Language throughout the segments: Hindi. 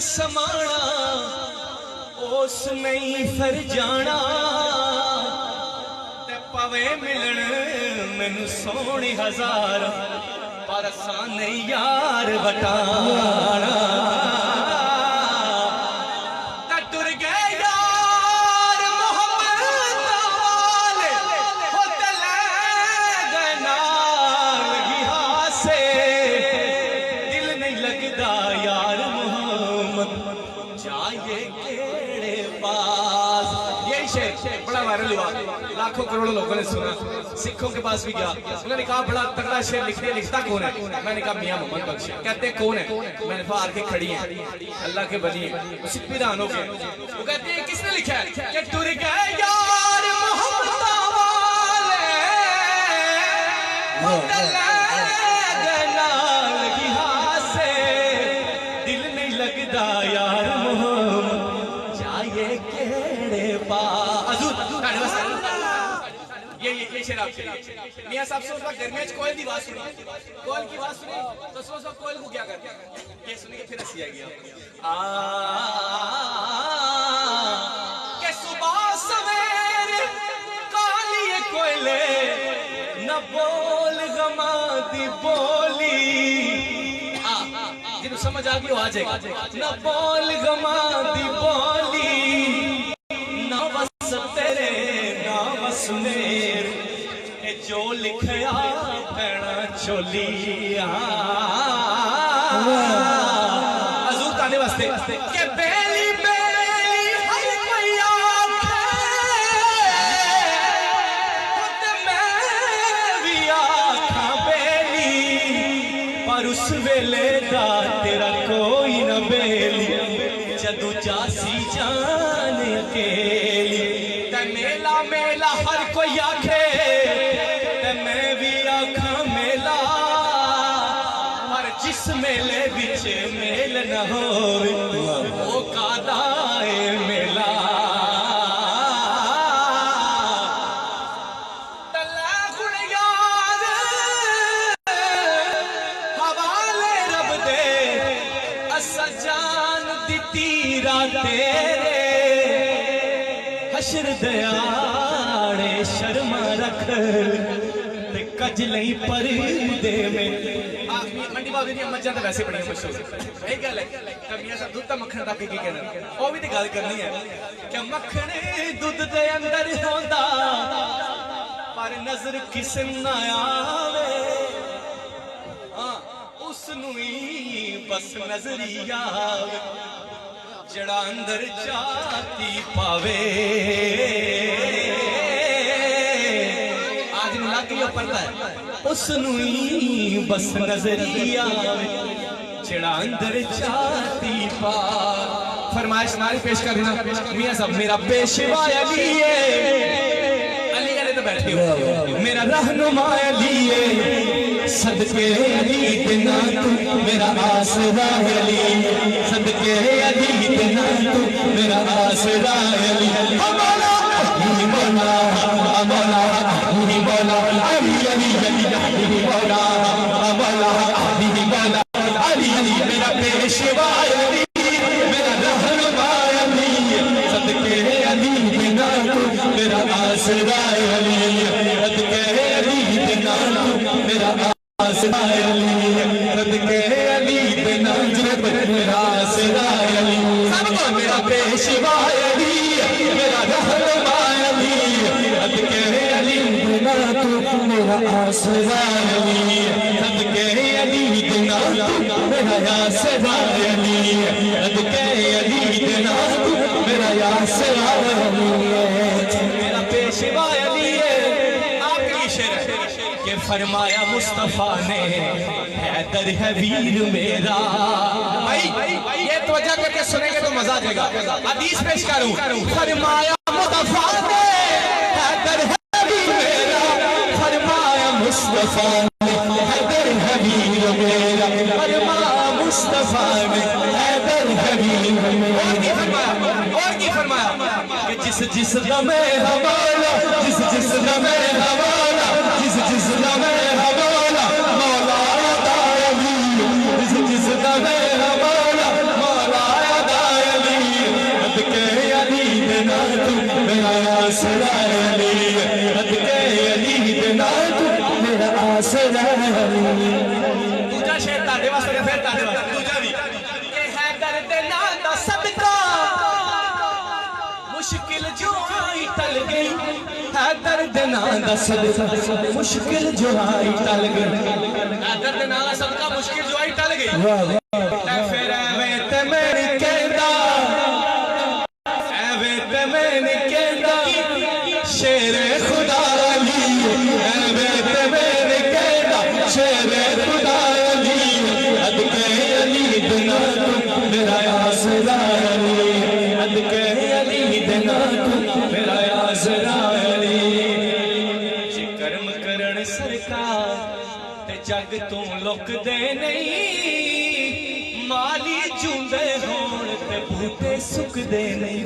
समाना उस नहीं फिर जाना ते पवे मिलन मैनू सोनी हजार पर असा नहीं यार वटाना बड़ा वायरल हुआ, लाखों करोड़ों लोगों ने सुना। सिखों के पास भी गया, उन्होंने कहा बड़ा तगड़ा शेर लिखता कौन है? मैंने कहा मियां मोहम्मद बख्श। कहते कौन है? मैंने कहा आके खड़ी है, अल्लाह के बनी है। सिख हैरान हो गए, वो कहते हैं किसने लिखा है? कि टुर गए यार मोहम्मद वाले लगी हासे दिल नहीं लगता यार मोहम्मद जाए केड़े पास। ये शेर आपके लिए। मियां साहब से उस वक्त गर्मी में कोयल की आवाज सुनी, कोयल की आवाज सुनी तो सोचो कोयल को क्या करते हैं? ये सुनिए फिर हंसी आएगी के सुबह सवेरे काली कोयले न बोल गमा दी बोली। जिन्हें समझ आ गई वो आ जाएगा। न बोल गमा दी बोली न बस तेरे न बस मेरे जो लिखया पैना चोली। हजूर ताने वास्ते के बेली बेली हर कोई आखे ते मैं भी आखा बेली पर उस वेले दा तेरा कोई न बेली जदू जासी जान अकेली। ते मेला मेला हर कोई आखे मैं भी आखा मेला पर जिस मेले बिच मेल न हो वो कादा है मेला। हवाले रब दे असा जान दिती राते हशर दयाड़े शर्मा रख कज नहीं पर्दे में। मंडी बाबू दी मज्जां तो वैसे बड़ी मशहूर है गल है। मियां साहब दुध मक्खन तक की कहना वो भी तो गल करनी है कि मक्खन दुध दे अंदर होंदा पर नजर किस ना आवे उसनू ही बस नजरी आवे जड़ा अंदर चाती पावे। उसनू ही बस नजरिया जड़ा अंदर चाहती पार। फरमाइश नारी पेश कर देना मियां साहब। मेरा पेशवा अली है, अली कहते तो बैठे हो। मेरा रहनुमा अली है, सदके अली बिना तू मेरा आसरा अली, सदके अली बिना तू मेरा आसरा अली। मौला मौला मौला मौला अली अली अली मौला मौला अली मौला अली अली मेरा पेशवा अली मेरा रहनुमा अली, सदके अली बिना तू मेरा आसरा अली, सदके अली बिना तू मेरा आसरा अली, सदके अली बिना तू मेरा आसरा अली। सबको मेरा पेशवा अली मेरा रहनुमा अली, सदके अली बिना तू मेरा आसरा अली, सदके अली बिना तू मेरा आसरा अली, सदके अली बिना तू मेरा आसरा अली। मेरा पेशवा अली है। आखिरी शेर के फरमाया मुस्तफा ने हैदर है वीर मेरा। भाई ये तवज्जो करके सुनेंगे तो मजा आ जाएगा। हदीस पेश करूं। फरमाया मुस्तफा ने हैदर है वीर मेरा, फरमाया मुस्तफा ने हैदर है वीर मेरा, फरमाया मुस्तफा ने हैदर है वीर मेरा। और की फरमाया कि जिस जिस दमे हवाला, जिस जिस दमे हवाला, जिस जिस दमे हवाला मौला अली, जिस जिस दमे हवाला मौला दस मुश्किल जो आई टल गई दर्द ना सबका मुश्किल जो आई टल गई फिर एवें ते मैंने कहदा एवें ते मैंने कहदा शेर खुदा अली एवें ते मैंने कहदा शेर खुदा अली अदके अली बिना मेरा आसरा अली अदके अली बिना मेरा आसरा अली करम करण सरकार ते जग तू लुकदे नहीं माली जूंदे होण ते बूटे सुकदे नहीं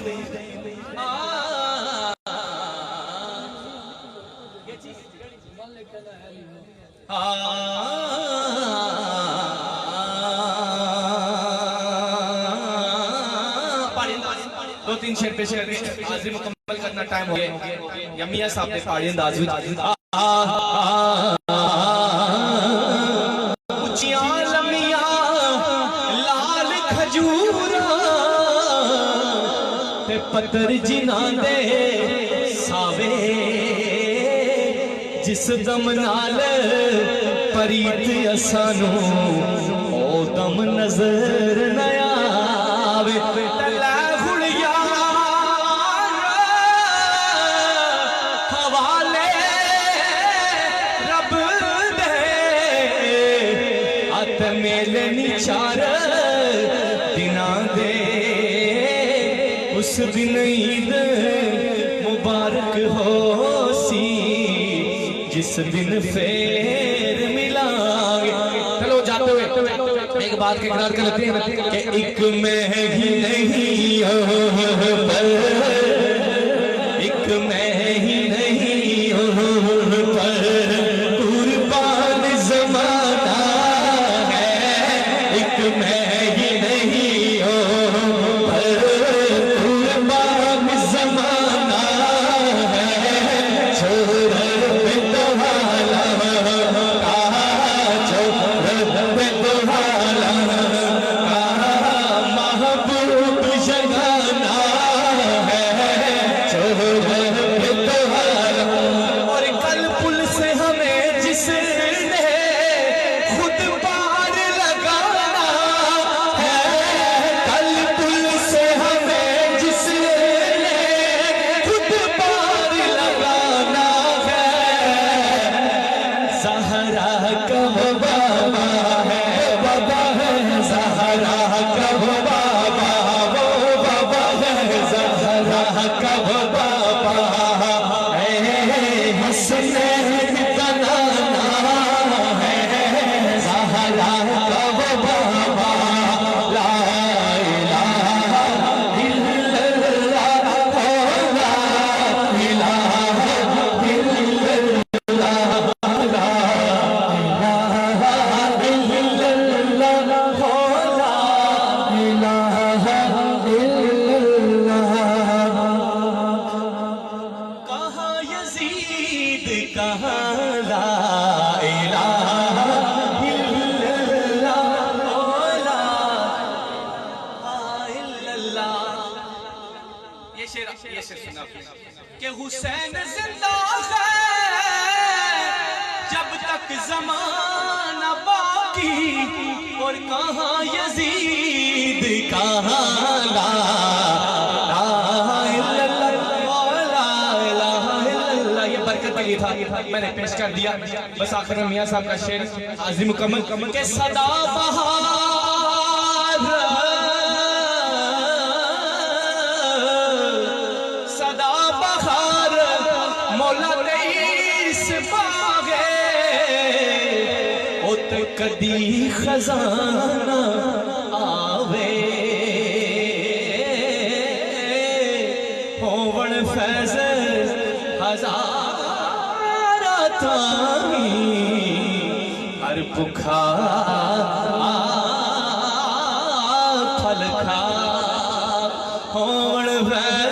दो तीन शेर पेश करने हाजिरी मुकम्मल करना टाइम हो गया या मियां साहब ने पहाड़ी अंदाज में उचियां लम्मियां लाल खजूरा ते पत्थर जिन्हां दे सावे जिस दम नाल परीत असानू ओ दम नजर न आवे तला हुलिया हवाले रब दे अत मेले निचार दिना दे उस दिन ईद मुबारक हो सी जिस दिन फेर मिलांगे चलो जाते हुए एक बात के इकरार कर लेते हैं कि एक मैं ही नहीं पर एक मैं ही नहीं पर कुर्बान ज़माना है एक मैं ही नहीं पर कुर्बान ज़माना है छोड़ कि हुसैन जिंदा है जब तक ज़माना बाकी और कहाँ यजीद कहाँ ला ये बरकत के लिए था मैंने पेश कर दिया बस आखिर में मियां साहब का शेर हाजिरी मुकम्मल के सदा बहार कदी खजाना आवे होवण फैज हजारा तामी हर भुखा फल खा होवण फैज